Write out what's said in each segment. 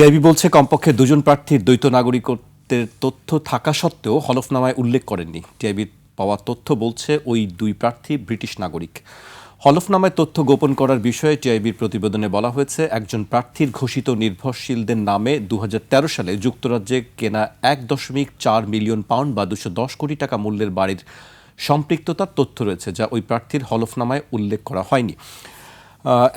TIB বলছে কমপক্ষে দুজন প্রার্থীর দ্বৈত নাগরিকত্বের তথ্য থাকা সত্ত্বেও হলফনামায় উল্লেখ করেননি। টিআইবির পাওয়া তথ্য বলছে ওই দুই প্রার্থী ব্রিটিশ নাগরিক। হলফনামায় তথ্য গোপন করার বিষয়ে টিআইবির প্রতিবেদনে বলা হয়েছে, একজন প্রার্থীর ঘোষিত নির্ভরশীলদের নামে 2013 সালে যুক্তরাজ্যে কেনা 1.4 মিলিয়ন পাউন্ড বা 210 কোটি টাকা মূল্যের বাড়ির সম্পৃক্ততার তথ্য রয়েছে, যা ওই প্রার্থীর হলফনামায় উল্লেখ করা হয়নি।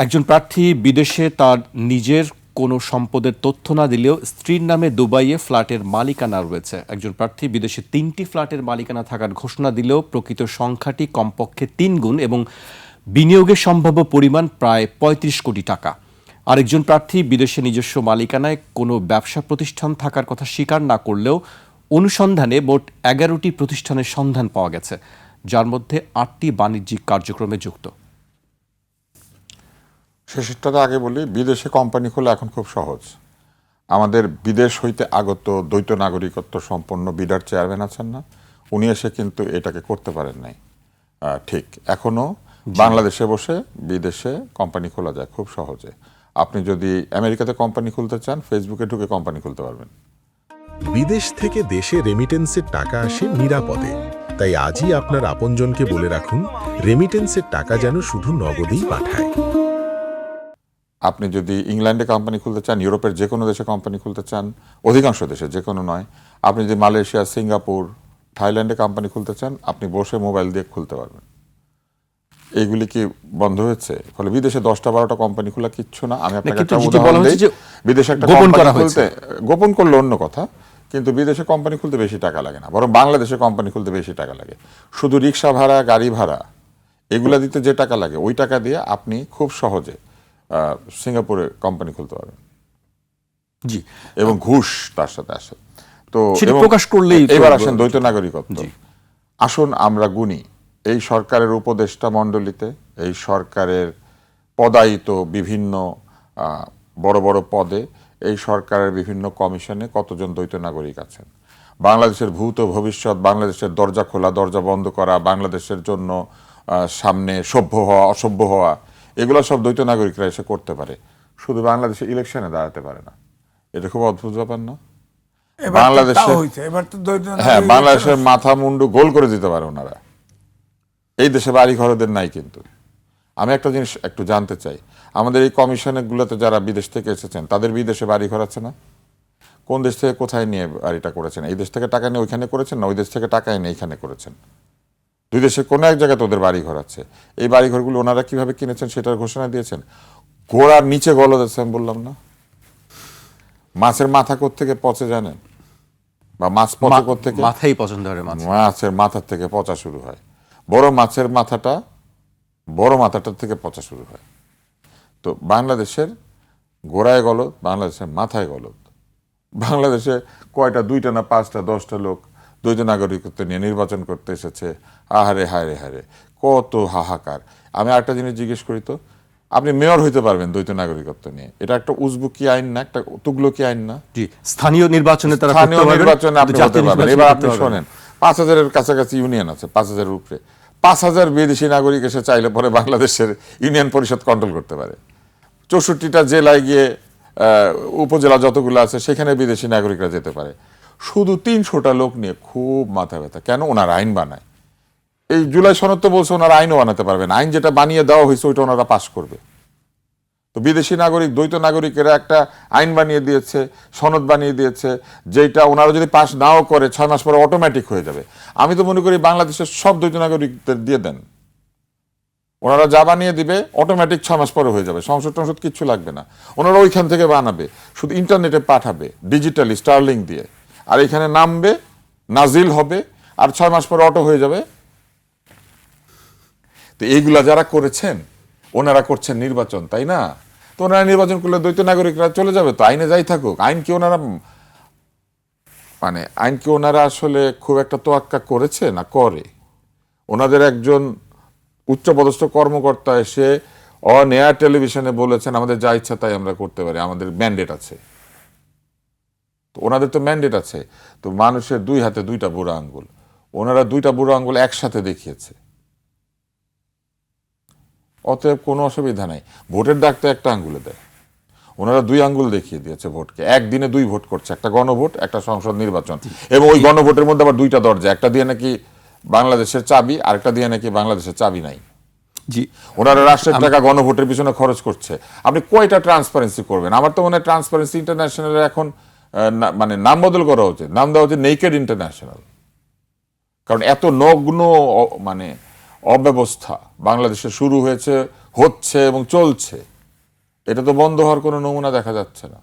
একজন প্রার্থী বিদেশে তার নিজের কোনো সম্পদের তথ্য না দিলেও স্ত্রীর নামে দুবাইয়ে ফ্ল্যাটের মালিকানা রয়েছে। একজন প্রার্থী বিদেশে 3টি ফ্ল্যাটের মালিকানা থাকার ঘোষণা দিলেও প্রকৃত সংখ্যাটি কমপক্ষে 3 গুণ এবং বিনিয়োগের সম্ভাব্য পরিমাণ প্রায় 35 কোটি টাকা। আরেকজন প্রার্থী বিদেশে নিজস্ব মালিকানায় কোনো ব্যবসা প্রতিষ্ঠান থাকার কথা স্বীকার না করলেও অনুসন্ধানে মোট 11টি প্রতিষ্ঠানের সন্ধান পাওয়া গেছে, যার মধ্যে 8টি বাণিজ্যিক কার্যক্রমে যুক্ত। শেষেরটা আগে বলি, বিদেশে কোম্পানি খোলা এখন খুব সহজ। আমাদের বিদেশ হইতে আগত দ্বৈত নাগরিকত্ব সম্পন্ন বিডার চেয়ারম্যান আছেন না, উনি এসে কিন্তু এটাকে করতে পারেন নাই। ঠিক এখনো বাংলাদেশে বসে বিদেশে কোম্পানি খোলা যায় খুব সহজে। আপনি যদি আমেরিকাতে কোম্পানি খুলতে চান, ফেসবুকে ঢুকে কোম্পানি খুলতে পারবেন। বিদেশ থেকে দেশে রেমিটেন্সের টাকা আসে নিরাপদে। তাই আজই আপনার আপনজনকে বলে রাখুন, রেমিটেন্সের টাকা যেন শুধু নগদেই পাঠায়। আপনি যদি ইংল্যান্ডে কোম্পানি খুলতে চান, ইউরোপের যে কোনো দেশে কোম্পানি খুলতে চান, অধিকাংশ দেশে, যে কোনো নয়, আপনি যদি মালয়েশিয়া, সিঙ্গাপুর, থাইল্যান্ডে কোম্পানি খুলতে চান, আপনি বসে মোবাইল দিয়ে খুলতে পারবেন। এইগুলি কি বন্ধ হয়েছে? ফলে বিদেশে 10টা-12টা কোম্পানি খোলা কিচ্ছু না। আমি আপনাকে একটা উদাহরণ দিই, বিদেশে একটা কোম্পানি খুলতে, গোপন করলে অন্য কথা, কিন্তু বিদেশে কোম্পানি খুলতে বেশি টাকা লাগে না, বরং বাংলাদেশে কোম্পানি খুলতে বেশি টাকা লাগে। শুধু রিক্সা ভাড়া, গাড়ি ভাড়া এগুলা দিতে যে টাকা লাগে, ওই টাকা দিয়ে আপনি খুব সহজে সিঙ্গাপুরে কোম্পানি খুলতে পারবেন। জি, এবং ঘুষ তার সাথে আসে। তো প্রকাশ করলেই এবার আসেন দ্বৈত নাগরিকত্ব। আসুন আমরা গুনি, এই সরকারের উপদেষ্টা মণ্ডলীতে, এই সরকারের পদায়িত বিভিন্ন বড় বড় পদে, এই সরকারের বিভিন্ন কমিশনে কতজন দ্বৈত নাগরিক আছেন। বাংলাদেশের ভূত ভবিষ্যৎ, বাংলাদেশের দরজা খোলা, দরজা বন্ধ করা, বাংলাদেশের জন্য সামনে সভ্য হওয়া, অসভ্য হওয়া, এগুলো সব দ্বৈত নাগরিকরা এসে করতে পারে। শুধু বাংলাদেশে ইলেকশনে দাঁড়াতে পারে না। এটা খুব অদ্ভুত ব্যাপার না? বাংলাদেশের মাথা মুন্ডু গোল করে দিতে পারে ওনারা। এই দেশে বাড়ি ঘরদের নাই। কিন্তু আমি একটা জিনিস একটু জানতে চাই, আমাদের এই কমিশনগুলোতে যারা বিদেশ থেকে এসেছেন, তাদের বিদেশে বাড়ি ঘর আছে না? কোন দেশ থেকে কোথায় নিয়ে বাড়িটা করেছেন? এই দেশ থেকে টাকা নিয়ে ওইখানে করেছেন, না ওই দেশ থেকে টাকা এনে এইখানে করেছেন? দুই দেশের কোনো এক জায়গায় ওদের বাড়ি ঘর আছে। এই বাড়ি ঘরগুলো ওনারা কিভাবে কিনেছেন সেটার ঘোষণা দিয়েছেন। গোড়ার নিচে গলদ আছে, আমি বললাম না? মাছের মাথা কোত্থেকে পচে জানেন? বা মাছ পচে কোত্থেকে? মাথাই পছন্দ হয়। মাছের মাথার থেকে পচা শুরু হয়। বড় মাছের মাথাটা, বড় মাথাটার থেকে পচা শুরু হয়। তো বাংলাদেশের গোড়ায় গলদ, বাংলাদেশের মাথায় গলদ। বাংলাদেশে কয়টা, 2টা না 5টা 10টা লোক দ্বৈত নাগরিকত্ব নিয়ে নির্বাচন করতে এসেছে। আহারে হায়রে হায়রে, কত হাহাকার। আমি আরেকটা জিনিস জিজ্ঞেস করি তো, আপনি মেয়র হইতে পারবেন দ্বৈত নাগরিকত্ব নিয়ে, এটা একটা উজবুকি আইন না? একটা তুগলকি আইন না? জি, স্থানীয় নির্বাচনে তারা স্থানীয় নির্বাচনে আপনি হতে পারবেন। এবার আপনি শোনেন, 5000-এর কাছাকাছি ইউনিয়ন আছে, 5000-এর উপরে। 5000 বিদেশি নাগরিক এসে চাইলে পরে বাংলাদেশের ইউনিয়ন পরিষদ কন্ট্রোল করতে পারে। 64টা জেলায় গিয়ে, উপজেলা যতগুলো আছে সেখানে বিদেশি নাগরিকরা যেতে পারে। শুধু 300টা লোক নিয়ে খুব মাথা ব্যথা। কেন? ওনারা আইন বানায়। এই জুলাই সনদ তো বলছে ওনারা আইনও বানাতে পারবেন, আইন যেটা বানিয়ে দেওয়া হয়েছে ওইটা ওনারা পাশ করবে। তো বিদেশি নাগরিক, দ্বৈত নাগরিকেরা একটা আইন বানিয়ে দিয়েছে, সনদ বানিয়ে দিয়েছে, যেটা ওনারা যদি পাশ নাও করে 6 মাস পরে অটোমেটিক হয়ে যাবে। আমি তো মনে করি বাংলাদেশের সব দ্বৈত নাগরিকদের দিয়ে দেন, ওনারা যা বানিয়ে দিবে অটোমেটিক 6 মাস পরে হয়ে যাবে। সংসদ টংসদ কিচ্ছু লাগবে না, ওনারা ওইখান থেকে বানাবে, শুধু ইন্টারনেটে পাঠাবে ডিজিটালি স্টারলিং দিয়ে, আর এখানে নামবে, নাজিল হবে, আর 6 মাস পরে অটো হয়ে যাবে। তো এইগুলা যারা করেছেন, ওনারা করছেন নির্বাচন, তাই না? তো ওনারা নির্বাচন করলে দ্বৈত নাগরিকরা চলে যাবে। তো আইনে যাই থাকুক, আইন কি ওনারা আইন কি ওনারা আসলে খুব একটা তোয়াক্কা করেছে না করে? ওনাদের একজন উচ্চপদস্থ কর্মকর্তা এসে অন এয়ার টেলিভিশনে বলেছেন, আমাদের যা ইচ্ছা তাই আমরা করতে পারি, আমাদের ম্যান্ডেট আছে। তো ওনাদের তো ম্যান্ডেট আছে। তো মানুষের 2 হাতে 2টা বুড়ো আঙ্গুল, ওনারা 2টা বুড়ো আঙ্গুল একসাথে দেখিয়েছে। অতএব কোনো অসুবিধা নাই, ভোটের ডাক তো একটা আঙ্গুলে দেয়। ওনারা 2 আঙ্গুল দেখিয়ে দিয়েছে ভোটকে, একদিনে 2 ভোট করছে, একটা গণভোট, একটা সংসদ নির্বাচন, এবং ওই গণভোটের মধ্যে আবার 2টা দরজা, একটা দিয়ে নাকি বাংলাদেশের চাবি, আরেকটা দিয়ে নাকি বাংলাদেশের চাবি নাই। জি, ওনারা রাষ্ট্রের টাকা গণভোটের পিছনে খরচ করছে। আপনি কয়টা ট্রান্সপারেন্সি করবেন? আমার তো মনে হয় ট্রান্সপারেন্সি ইন্টারন্যাশনালের এখন মানে নাম বদল করা উচিত, নাম দেওয়া উচিত নেকেড ইন্টারন্যাশনাল। কারণ এত নগ্ন মানে অব্যবস্থা বাংলাদেশে শুরু হয়েছে, হচ্ছে এবং চলছে, এটা তো বন্ধ হওয়ার কোনো নমুনা দেখা যাচ্ছে না।